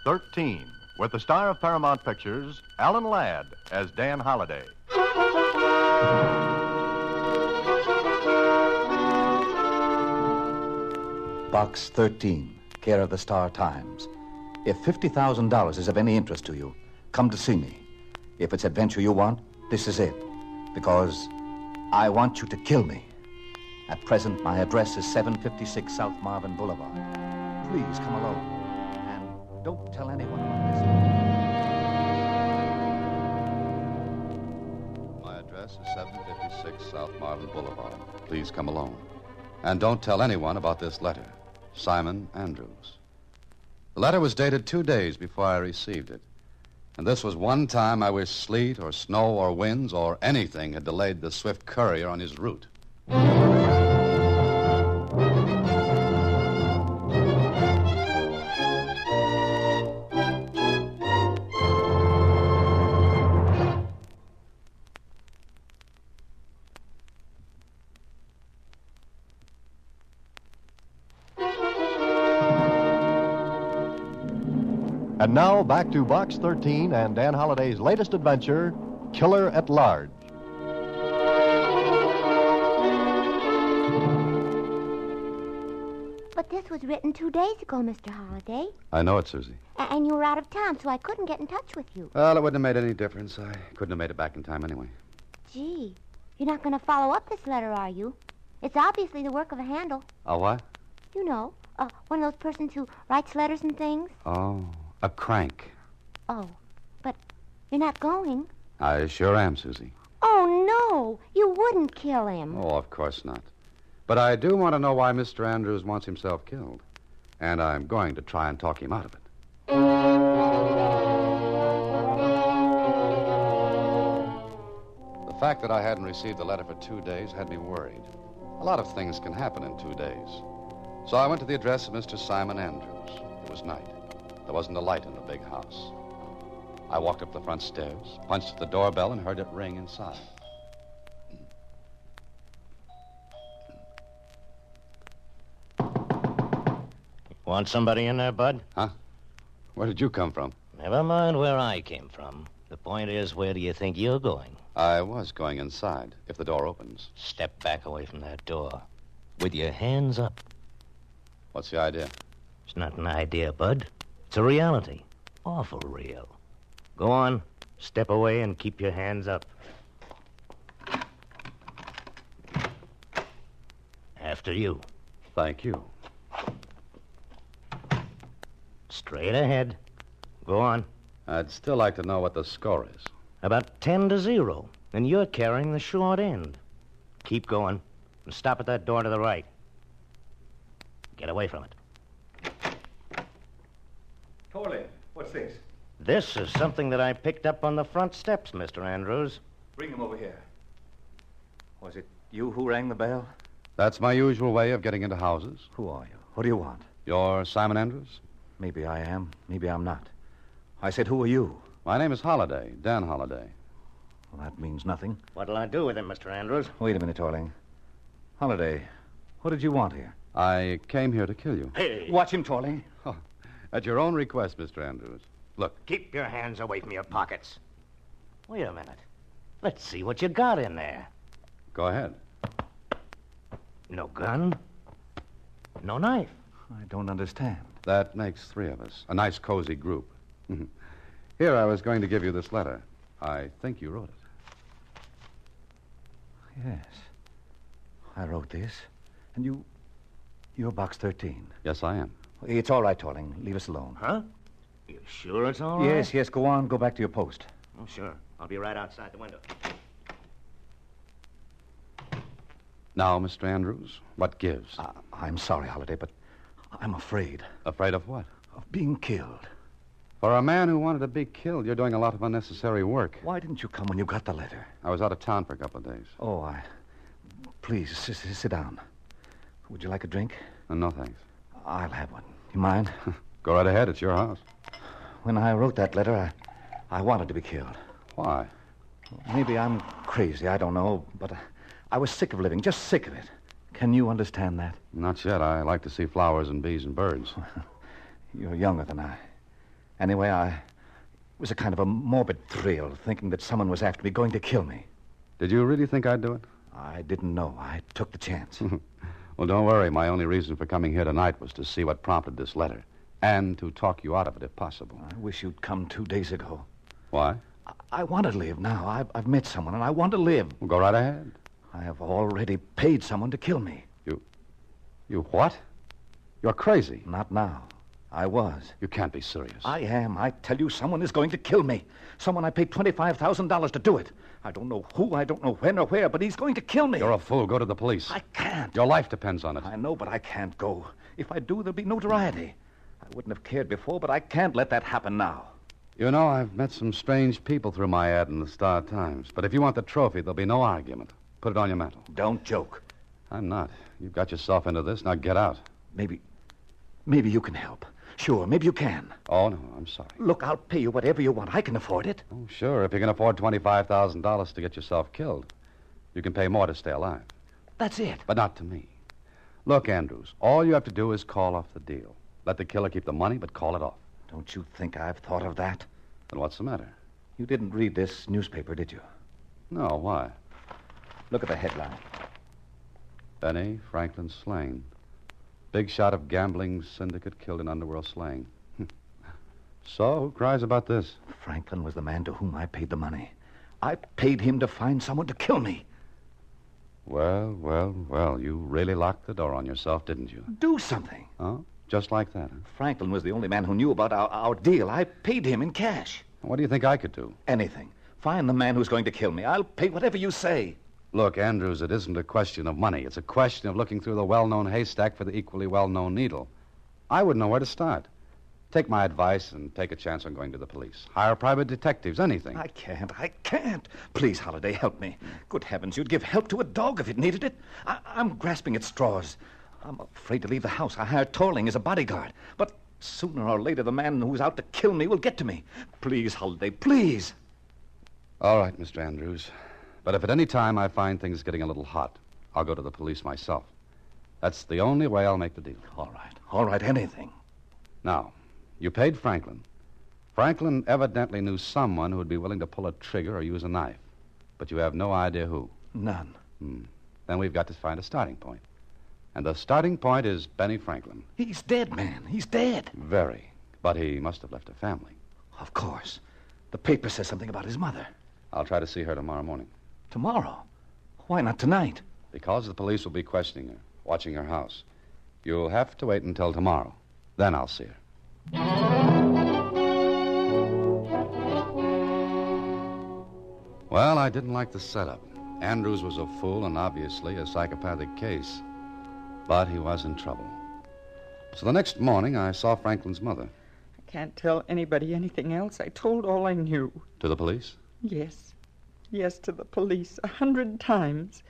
13, with the star of Paramount Pictures, Alan Ladd, as Dan Holliday. Box 13, care of the Star Times. If $50,000 is of any interest to you, come to see me. If it's adventure you want, this is it. Because I want you to kill me. At present, my address is 756 South Marvin Boulevard. Please come alone. And don't tell anyone about this. My address is 756 South Marvin Boulevard. Please come alone. And don't tell anyone about this letter. Simon Andrews. The letter was dated 2 days before I received it. And this was one time I wish sleet or snow or winds or anything had delayed the swift courier on his route. And now, back to Box 13 and Dan Holliday's latest adventure, Killer at Large. But this was written 2 days ago, Mr. Holliday. I know it, Suzy. And you were out of town, so I couldn't get in touch with you. Well, it wouldn't have made any difference. I couldn't have made it back in time anyway. Gee, you're not going to follow up this letter, are you? It's obviously the work of a handle. A what? You know, one of those persons who writes letters and things. Oh, a crank. Oh, but you're not going. I sure am, Suzy. Oh, no, you wouldn't kill him. Oh, of course not. But I do want to know why Mr. Andrews wants himself killed. And I'm going to try and talk him out of it. The fact that I hadn't received the letter for 2 days had me worried. A lot of things can happen in 2 days. So I went to the address of Mr. Simon Andrews. It was night. There wasn't a light in the big house. I walked up the front stairs, punched at the doorbell, and heard it ring inside. Want somebody in there, Bud? Huh? Where did you come from? Never mind where I came from. The point is, where do you think you're going? I was going inside, if the door opens. Step back away from that door. With your hands up. What's the idea? It's not an idea, Bud. It's a reality. Awful real. Go on. Step away and keep your hands up. After you. Thank you. Straight ahead. Go on. I'd still like to know what the score is. About 10-0, and you're carrying the short end. Keep going, and stop at that door to the right. Get away from it. Torley, what's this? This is something that I picked up on the front steps, Mr. Andrews. Bring him over here. Was it you who rang the bell? That's my usual way of getting into houses. Who are you? What do you want? You're Simon Andrews? Maybe I am. Maybe I'm not. I said, who are you? My name is Holliday, Dan Holliday. Well, that means nothing. What'll I do with him, Mr. Andrews? Wait a minute, Torling. Holliday, what did you want here? I came here to kill you. Hey! Watch him, Torling. Oh, at your own request, Mr. Andrews. Look. Keep your hands away from your pockets. Wait a minute. Let's see what you got in there. Go ahead. No gun. No knife. I don't understand. That makes 3 of us. A nice, cozy group. Here, I was going to give you this letter. I think you wrote it. Yes. I wrote this. And you're Box 13. Yes, I am. It's all right, Torling. Leave us alone. Huh? You sure it's all right? Yes, go on. Go back to your post. Oh, sure. I'll be right outside the window. Now, Mr. Andrews, what gives? I'm sorry, Holliday, but I'm afraid. Afraid of what? Of being killed. For a man who wanted to be killed, you're doing a lot of unnecessary work. Why didn't you come when you got the letter? I was out of town for a couple of days. Oh, Please, sit down. Would you like a drink? No, thanks. I'll have one. You mind? Go right ahead. It's your house. When I wrote that letter, I wanted to be killed. Why? Maybe I'm crazy, I don't know, but I was sick of living, just sick of it. Can you understand that? Not yet. I like to see flowers and bees and birds. You're younger than I. Anyway, it was a kind of a morbid thrill, thinking that someone was after me, going to kill me. Did you really think I'd do it? I didn't know. I took the chance. Well, don't worry. My only reason for coming here tonight was to see what prompted this letter, and to talk you out of it, if possible. I wish you'd come 2 days ago. Why? I want to live now. I've met someone, and I want to live. Well, go right ahead. I have already paid someone to kill me. You what? You're crazy. Not now. I was. You can't be serious. I am. I tell you, someone is going to kill me. Someone I paid $25,000 to do it. I don't know who, I don't know when or where, but he's going to kill me. You're a fool. Go to the police. I can't. Your life depends on it. I know, but I can't go. If I do, there'll be notoriety. I wouldn't have cared before, but I can't let that happen now. You know, I've met some strange people through my ad in the Star-Times. But if you want the trophy, there'll be no argument. Put it on your mantle. Don't joke. I'm not. You've got yourself into this. Now get out. Maybe you can help. Sure, maybe you can. Oh, no, I'm sorry. Look, I'll pay you whatever you want. I can afford it. Oh, sure. If you can afford $25,000 to get yourself killed, you can pay more to stay alive. That's it. But not to me. Look, Andrews, all you have to do is call off the deal. Let the killer keep the money, but call it off. Don't you think I've thought of that? Then what's the matter? You didn't read this newspaper, did you? No, why? Look at the headline. Benny Franklin slain. Big shot of gambling syndicate killed in underworld slaying. So, who cries about this? Franklin was the man to whom I paid the money. I paid him to find someone to kill me. Well, you really locked the door on yourself, didn't you? Do something. Oh, just like that, huh? Franklin was the only man who knew about our deal. I paid him in cash. What do you think I could do? Anything. Find the man who's going to kill me. I'll pay whatever you say. Look, Andrews, it isn't a question of money. It's a question of looking through the well-known haystack for the equally well-known needle. I wouldn't know where to start. Take my advice and take a chance on going to the police. Hire private detectives, anything. I can't. Please, Holliday, help me. Good heavens, you'd give help to a dog if it needed it. I'm grasping at straws. I'm afraid to leave the house. I hired Torling as a bodyguard. But sooner or later, the man who's out to kill me will get to me. Please, Holliday, please. All right, Mr. Andrews. But if at any time I find things getting a little hot, I'll go to the police myself. That's the only way I'll make the deal. All right, anything. Now, you paid Franklin. Franklin evidently knew someone who would be willing to pull a trigger or use a knife. But you have no idea who. None. Then we've got to find a starting point. And the starting point is Benny Franklin. He's dead, man. He's dead. Very. But he must have left a family. Of course. The paper says something about his mother. I'll try to see her tomorrow morning. Tomorrow? Why not tonight? Because the police will be questioning her, watching her house. You'll have to wait until tomorrow. Then I'll see her. Well, I didn't like the setup. Andrews was a fool and obviously a psychopathic case. But he was in trouble. So the next morning, I saw Franklin's mother. I can't tell anybody anything else. I told all I knew. To the police? Yes, to the police 100 times.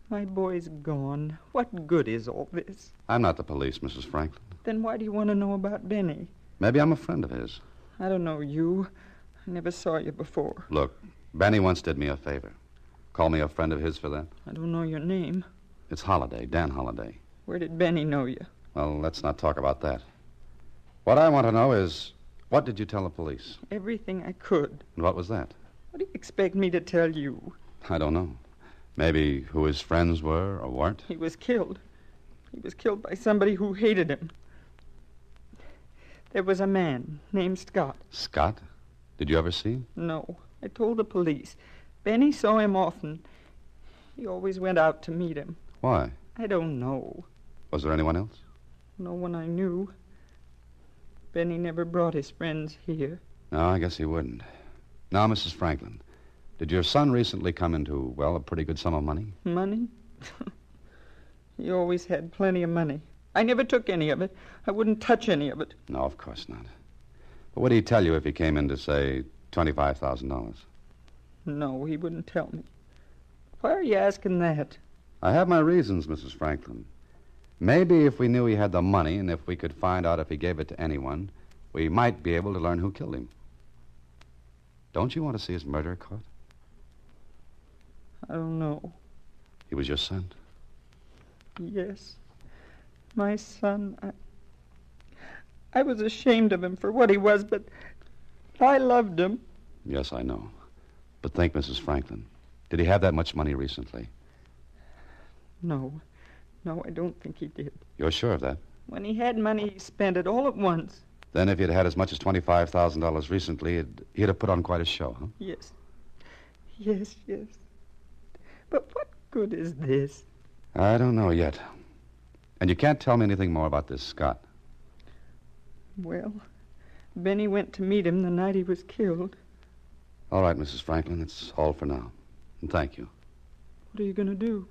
My boy's gone. What good is all this? I'm not the police, Mrs. Franklin. Then why do you want to know about Benny? Maybe I'm a friend of his. I don't know you. I never saw you before. Look, Benny once did me a favor. Call me a friend of his for that? I don't know your name. It's Holliday, Dan Holliday. Where did Benny know you? Well, let's not talk about that. What I want to know is, what did you tell the police? Everything I could. And what was that? What do you expect me to tell you? I don't know. Maybe who his friends were or weren't? He was killed. He was killed by somebody who hated him. There was a man named Scott. Scott? Did you ever see him? No. I told the police. Benny saw him often. He always went out to meet him. Why? I don't know. Was there anyone else? No one I knew. Benny never brought his friends here. No, I guess he wouldn't. Now, Mrs. Franklin, did your son recently come into, well, a pretty good sum of money? Money? He always had plenty of money. I never took any of it. I wouldn't touch any of it. No, of course not. But what did he tell you if he came in to say $25,000? No, he wouldn't tell me. Why are you asking that? I have my reasons, Mrs. Franklin. Maybe if we knew he had the money and if we could find out if he gave it to anyone, we might be able to learn who killed him. Don't you want to see his murderer caught? I don't know. He was your son? Yes. My son, I was ashamed of him for what he was, but I loved him. Yes, I know. But think, Mrs. Franklin. Did he have that much money recently? No, I don't think he did. You're sure of that? When he had money, he spent it all at once. Then if he'd had as much as $25,000 recently, he'd have put on quite a show, huh? Yes. But what good is this? I don't know yet. And you can't tell me anything more about this Scott. Well, Benny went to meet him the night he was killed. All right, Mrs. Franklin, that's all for now. And thank you. What are you going to do?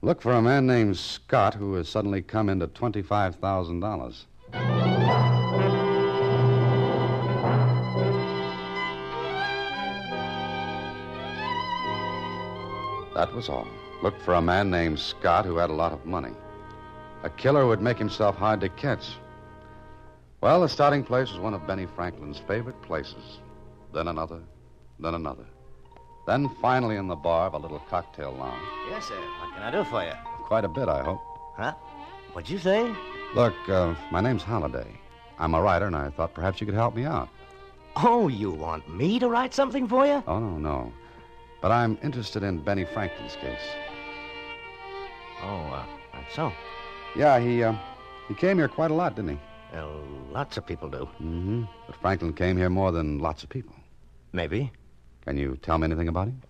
Look for a man named Scott who has suddenly come into $25,000. That was all. Look for a man named Scott who had a lot of money. A killer who would make himself hard to catch. Well, the starting place was one of Benny Franklin's favorite places. Then another, then another. Then finally in the bar of a little cocktail lounge. Yes, sir. What can I do for you? Quite a bit, I hope. Huh? What'd you say? Look, my name's Holliday. I'm a writer, and I thought perhaps you could help me out. Oh, you want me to write something for you? Oh, no. But I'm interested in Benny Franklin's case. Oh, that's so. Yeah, he came here quite a lot, didn't he? Well, lots of people do. Mm-hmm. But Franklin came here more than lots of people. Maybe. Can you tell me anything about him?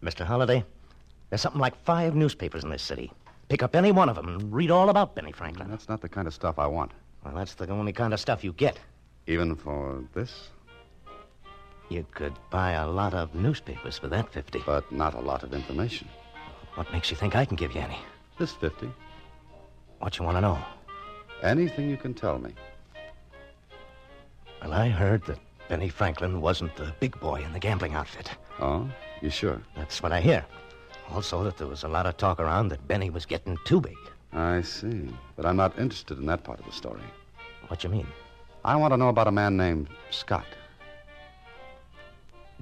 Mr. Holliday, there's something like 5 newspapers in this city. Pick up any one of them and read all about Benny Franklin. That's not the kind of stuff I want. Well, that's the only kind of stuff you get. Even for this? You could buy a lot of newspapers for that 50. But not a lot of information. What makes you think I can give you any? This 50. What you want to know? Anything you can tell me. Well, I heard that Benny Franklin wasn't the big boy in the gambling outfit. Oh? You sure? That's what I hear. Also, that there was a lot of talk around that Benny was getting too big. I see. But I'm not interested in that part of the story. What you mean? I want to know about a man named Scott.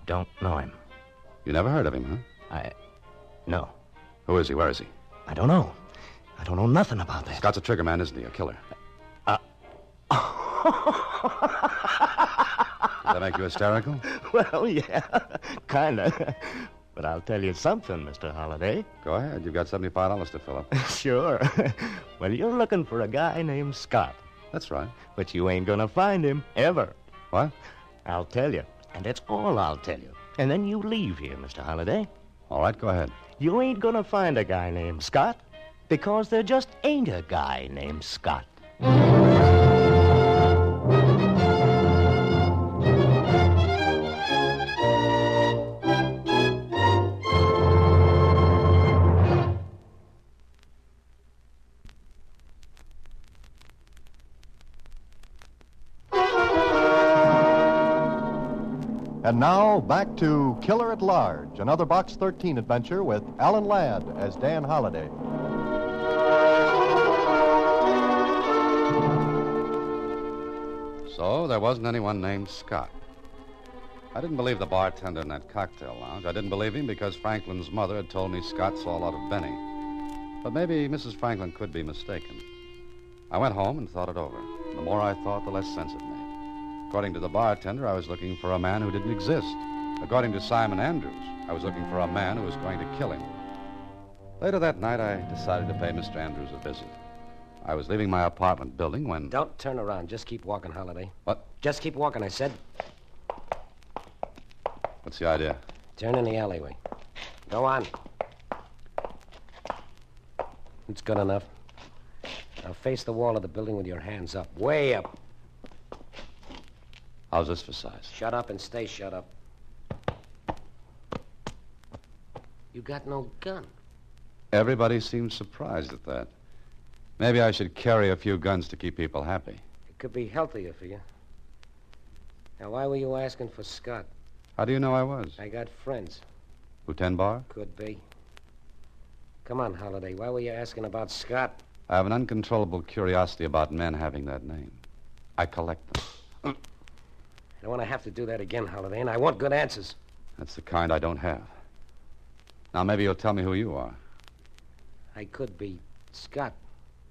Don't know him. You never heard of him, huh? No. Who is he? Where is he? I don't know. I don't know nothing about that. Scott's a trigger man, isn't he? A killer. Does that make you hysterical? Well, yeah, kind of. But I'll tell you something, Mr. Holliday. Go ahead. You've got $75 to fill up. Sure. Well, you're looking for a guy named Scott. That's right. But you ain't gonna find him, ever. What? I'll tell you. And that's all I'll tell you. And then you leave here, Mr. Holliday. All right, go ahead. You ain't gonna find a guy named Scott because there just ain't a guy named Scott. And now, back to Killer at Large, another Box 13 adventure with Alan Ladd as Dan Holliday. So there wasn't anyone named Scott. I didn't believe the bartender in that cocktail lounge. I didn't believe him because Franklin's mother had told me Scott saw a lot of Benny. But maybe Mrs. Franklin could be mistaken. I went home and thought it over. The more I thought, the less sense it made. According to the bartender, I was looking for a man who didn't exist. According to Simon Andrews, I was looking for a man who was going to kill him. Later that night, I decided to pay Mr. Andrews a visit. I was leaving my apartment building when... Don't turn around. Just keep walking, Holliday. What? Just keep walking, I said. What's the idea? Turn in the alleyway. Go on. It's good enough. Now face the wall of the building with your hands up. Way up. How's this for size? Shut up and stay shut up. You got no gun. Everybody seems surprised at that. Maybe I should carry a few guns to keep people happy. It could be healthier for you. Now, why were you asking for Scott? How do you know I was? I got friends. Lieutenant Barr? Could be. Come on, Holliday. Why were you asking about Scott? I have an uncontrollable curiosity about men having that name. I collect them. I don't want to have to do that again, Holliday, and I want good answers. That's the kind I don't have. Now, maybe you'll tell me who you are. I could be Scott.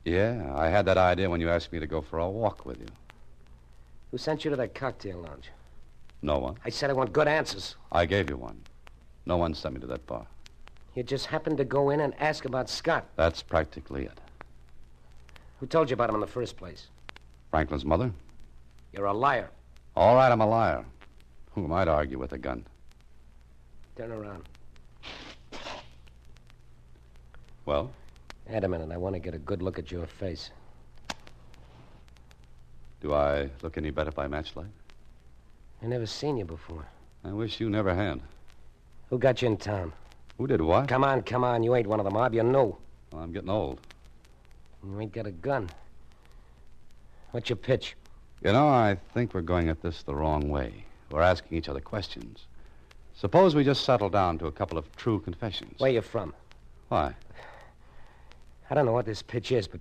Yeah, I had that idea when you asked me to go for a walk with you. Who sent you to that cocktail lounge? No one. I said I want good answers. I gave you one. No one sent me to that bar. You just happened to go in and ask about Scott. That's practically it. Who told you about him in the first place? Franklin's mother? You're a liar. All right, I'm a liar. Who am I to argue with a gun? Turn around. Well? Wait a minute. I want to get a good look at your face. Do I look any better by matchlight? I've never seen you before. I wish you never had. Who got you in town? Who did what? Come on. You ain't one of the mob. You know. Well, I'm getting old. You ain't got a gun. What's your pitch? You know, I think we're going at this the wrong way. We're asking each other questions. Suppose we just settle down to a couple of true confessions. Where you from? Why? I don't know what this pitch is, but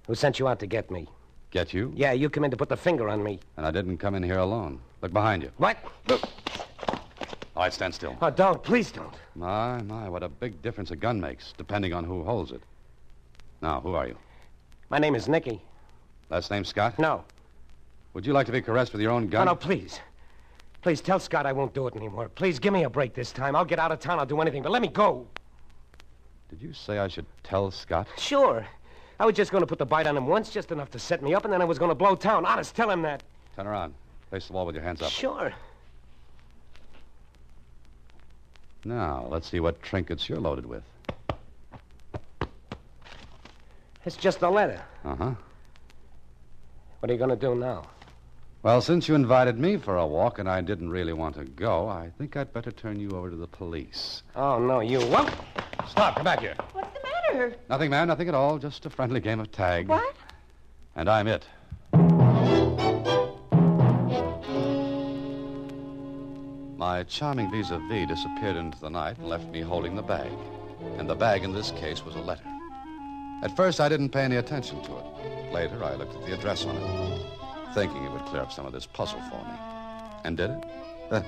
who sent you out to get me? Get you? Yeah, you come in to put the finger on me. And I didn't come in here alone. Look behind you. What? Look. All right, stand still. Oh, don't. Please don't. My, what a big difference a gun makes, depending on who holds it. Now, who are you? My name is Nicky. Last name Scott? No. Would you like to be caressed with your own gun? No, please. Please tell Scott I won't do it anymore. Please give me a break this time. I'll get out of town. I'll do anything, but let me go. Did you say I should tell Scott? Sure. I was just going to put the bite on him once, just enough to set me up, and then I was going to blow town. Honest, tell him that. Turn around. Face the wall with your hands up. Sure. Now, let's see what trinkets you're loaded with. It's just a letter. Uh-huh. What are you going to do now? Well, since you invited me for a walk and I didn't really want to go, I think I'd better turn you over to the police. Oh, no, you won't. Stop, come back here. What's the matter? Nothing, ma'am, nothing at all. Just a friendly game of tag. What? And I'm it. My charming vis-a-vis disappeared into the night and left me holding the bag. And the bag in this case was a letter. At first, I didn't pay any attention to it. Later, I looked at the address on it, thinking it would clear up some of this puzzle for me. And did it?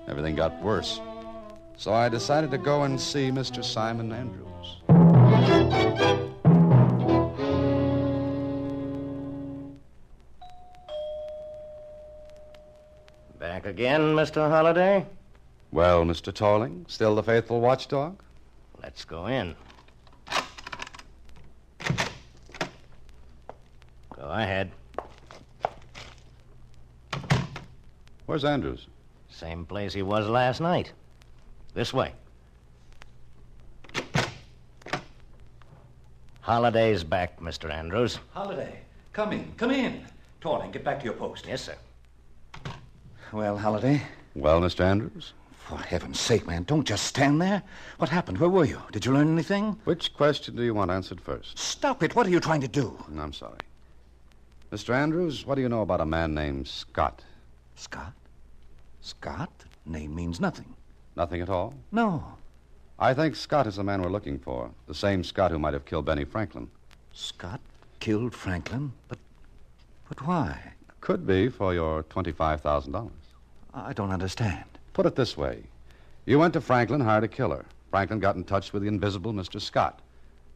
Everything got worse. So I decided to go and see Mr. Simon Andrews. Back again, Mr. Holliday? Well, Mr. Torling, still the faithful watchdog? Let's go in. Go ahead. Where's Andrews? Same place he was last night. This way. Holliday's back, Mr. Andrews. Holliday, come in. Torling, get back to your post. Yes, sir. Well, Holliday? Well, Mr. Andrews? For heaven's sake, man, don't just stand there. What happened? Where were you? Did you learn anything? Which question do you want answered first? Stop it. What are you trying to do? I'm sorry. Mr. Andrews, what do you know about a man named Scott? Scott? Scott? Name means nothing. Nothing at all? No. I think Scott is the man we're looking for. The same Scott who might have killed Benny Franklin. Scott killed Franklin? But why? Could be for your $25,000. I don't understand. Put it this way. You went to Franklin, hired a killer. Franklin got in touch with the invisible Mr. Scott.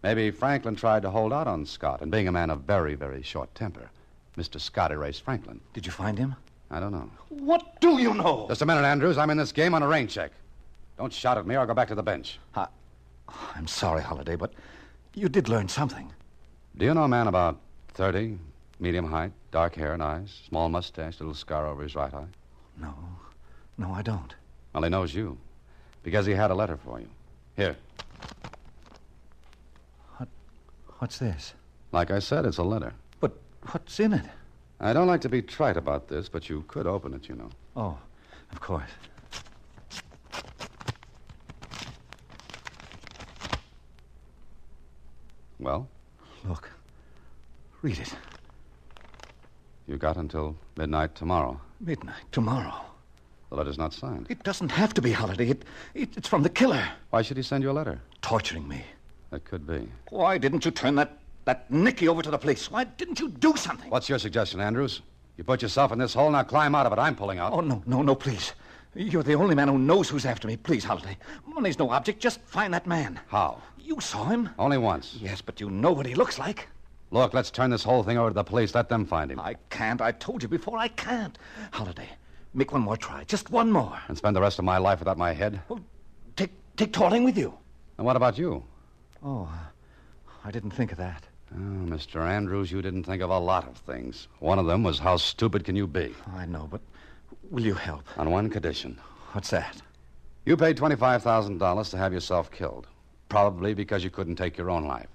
Maybe Franklin tried to hold out on Scott, and being a man of very, very short temper, Mr. Scott erased Franklin. Did you find him? I don't know. What do you know? Just a minute, Andrews. I'm in this game on a rain check. Don't shout at me or I'll go back to the bench. I'm sorry, Holliday, but you did learn something. Do you know a man about 30, medium height, dark hair and eyes, small mustache, little scar over his right eye? No, I don't. Well, he knows you, because he had a letter for you. Here. What's this? Like I said, it's a letter. But what's in it? I don't like to be trite about this, but you could open it, you know. Oh, of course. Well? Look. Read it. You got until midnight tomorrow. Midnight tomorrow? The letter's not signed. It doesn't have to be, Holliday. It's from the killer. Why should he send you a letter? Torturing me. That could be. Why didn't you turn that Nicky over to the police? Why didn't you do something? What's your suggestion, Andrews? You put yourself in this hole, now climb out of it. I'm pulling out. Oh, no, please. You're the only man who knows who's after me. Please, Holliday. Money's no object. Just find that man. How? You saw him. Only once. Yes, but you know what he looks like. Look, let's turn this whole thing over to the police. Let them find him. I can't. I told you before, I can't. Holiday, make one more try. Just one more. And spend the rest of my life without my head? Well, take Torling with you. And what about you? Oh, I didn't think of that. Oh, Mr. Andrews, you didn't think of a lot of things. One of them was how stupid can you be? I know, but will you help? On one condition. What's that? You paid $25,000 to have yourself killed. Probably because you couldn't take your own life.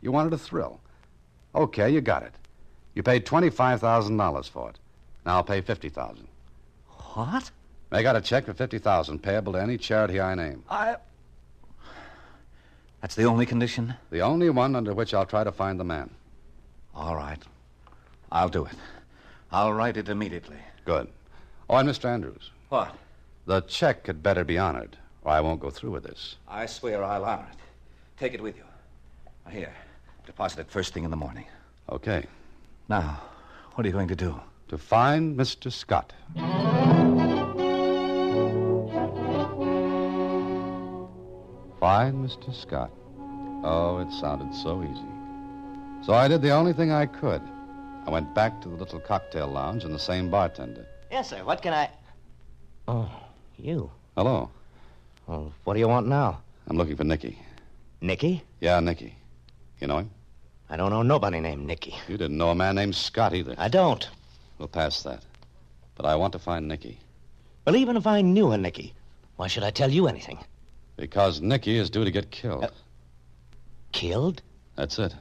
You wanted a thrill. Okay, you got it. You paid $25,000 for it. Now I'll pay $50,000. What? Make out a check for $50,000 payable to any charity I name. That's the only condition? The only one under which I'll try to find the man. All right. I'll do it. I'll write it immediately. Good. Oh, and Mr. Andrews. What? The check had better be honored, or I won't go through with this. I swear I'll honor it. Take it with you. Here. Deposit it first thing in the morning. Okay. Now, what are you going to do? To find Mr. Scott. Find Mr. Scott. Oh, it sounded so easy. So I did the only thing I could. I went back to the little cocktail lounge and the same bartender. Yes, sir. What can I... Oh, you. Hello. Well, what do you want now? I'm looking for Nicky. Nicky? Yeah, Nicky. You know him? I don't know nobody named Nicky. You didn't know a man named Scott either. I don't. We'll pass that. But I want to find Nicky. Well, even if I knew a Nicky, why should I tell you anything? Because Nicky is due to get killed. Killed? That's it.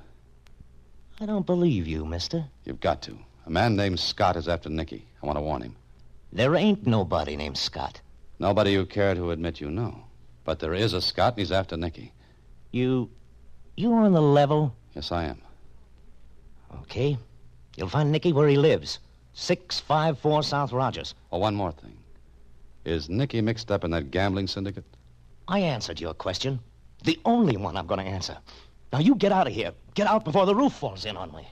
I don't believe you, mister. You've got to. A man named Scott is after Nicky. I want to warn him. There ain't nobody named Scott. Nobody you care to admit you know. But there is a Scott, and he's after Nicky. You on the level? Yes, I am. Okay. You'll find Nicky where he lives. 654 South Rogers. Oh, one more thing. Is Nicky mixed up in that gambling syndicate? I answered your question. The only one I'm going to answer. Now, you get out of here. Get out before the roof falls in on me.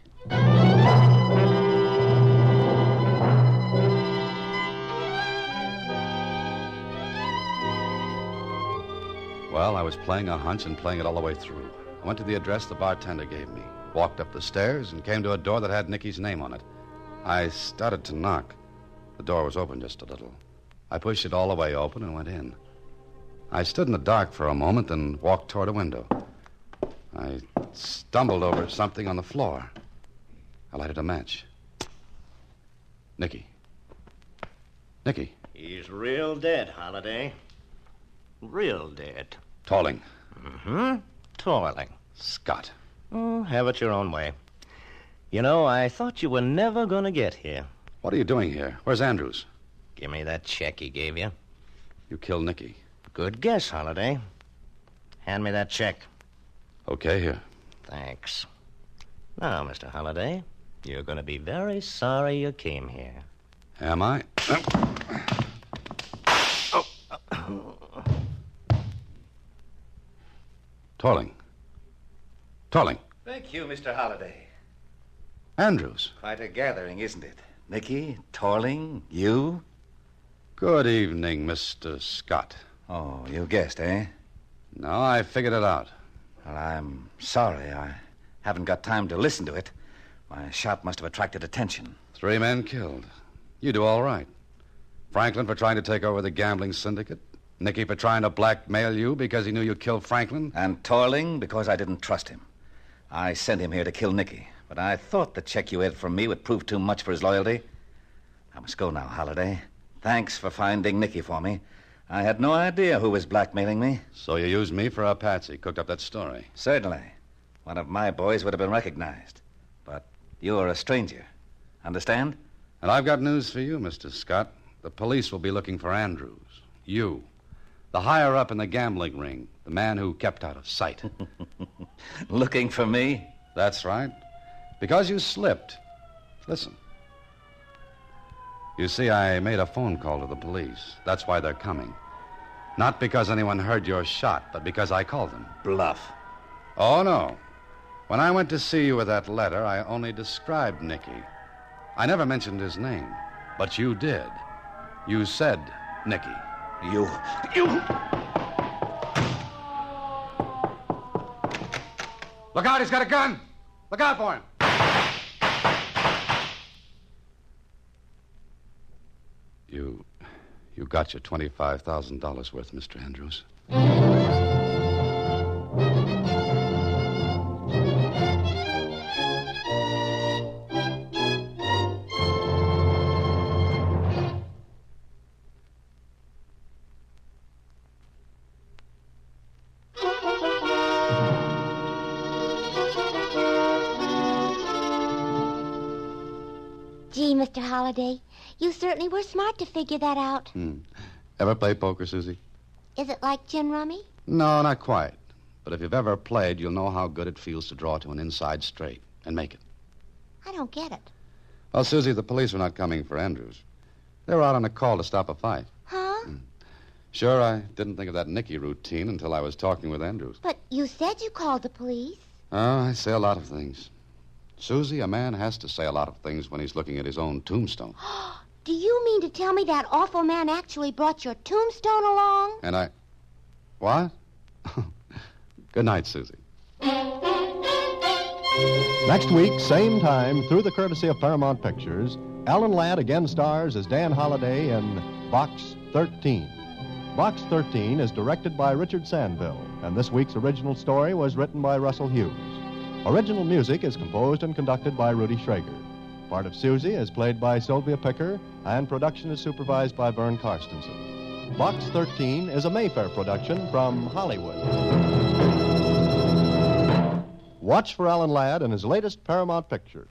Well, I was playing a hunch and playing it all the way through. I went to the address the bartender gave me, walked up the stairs, and came to a door that had Nicky's name on it. I started to knock. The door was open just a little. I pushed it all the way open and went in. I stood in the dark for a moment, then walked toward a window. I stumbled over something on the floor. I lighted a match. Nicky. Nicky. He's real dead, Holiday. Real dead. Tolling. Mm-hmm. Toiling. Scott. Oh, have it your own way. You know, I thought you were never going to get here. What are you doing here? Where's Andrews? Give me that check he gave you. You killed Nicky. Good guess, Holiday. Hand me that check. Okay, here. Thanks. Now, Mr. Holiday, you're going to be very sorry you came here. Am I? Tolling. Tolling. Thank you, Mr. Holliday. Andrews. Quite a gathering, isn't it? Nicky, Torling, you. Good evening, Mr. Scott. Oh, you guessed, eh? No, I figured it out. Well, I'm sorry. I haven't got time to listen to it. My shot must have attracted attention. 3 men killed. You do all right. Franklin for trying to take over the gambling syndicate. Nicky for trying to blackmail you because he knew you killed Franklin. And Torling because I didn't trust him. I sent him here to kill Nicky, but I thought the check you had from me would prove too much for his loyalty. I must go now, Holliday. Thanks for finding Nicky for me. I had no idea who was blackmailing me. So you used me for a patsy, cooked up that story. Certainly. One of my boys would have been recognized. But you're a stranger. Understand? And I've got news for you, Mr. Scott. The police will be looking for Andrews. You. The higher up in the gambling ring. The man who kept out of sight. Looking for me? That's right. Because you slipped. Listen. You see, I made a phone call to the police. That's why they're coming. Not because anyone heard your shot, but because I called them. Bluff. Oh, no. When I went to see you with that letter, I only described Nicky. I never mentioned his name. But you did. You said Nicky. You... Look out, he's got a gun! Look out for him! You got your $25,000 worth, Mr. Andrews. Gee, Mr. Holliday, you certainly were smart to figure that out. Ever play poker, Suzy? Is it like gin rummy? No, not quite. But if you've ever played, you'll know how good it feels to draw to an inside straight and make it. I don't get it. Well, Suzy, the police are not coming for Andrews. They were out on a call to stop a fight. Huh? Sure, I didn't think of that Nicky routine until I was talking with Andrews. But you said you called the police. Oh, I say a lot of things. Suzy, a man has to say a lot of things when he's looking at his own tombstone. Do you mean to tell me that awful man actually brought your tombstone along? And I... What? Good night, Suzy. Next week, same time, through the courtesy of Paramount Pictures, Alan Ladd again stars as Dan Holliday in Box 13. Box 13 is directed by Richard Sandville, and this week's original story was written by Russell Hughes. Original music is composed and conducted by Rudy Schrager. Part of Suzy is played by Slyvia Picker, and production is supervised by Vern Karstensen. Box 13 is a Mayfair production from Hollywood. Watch for Alan Ladd in his latest Paramount picture.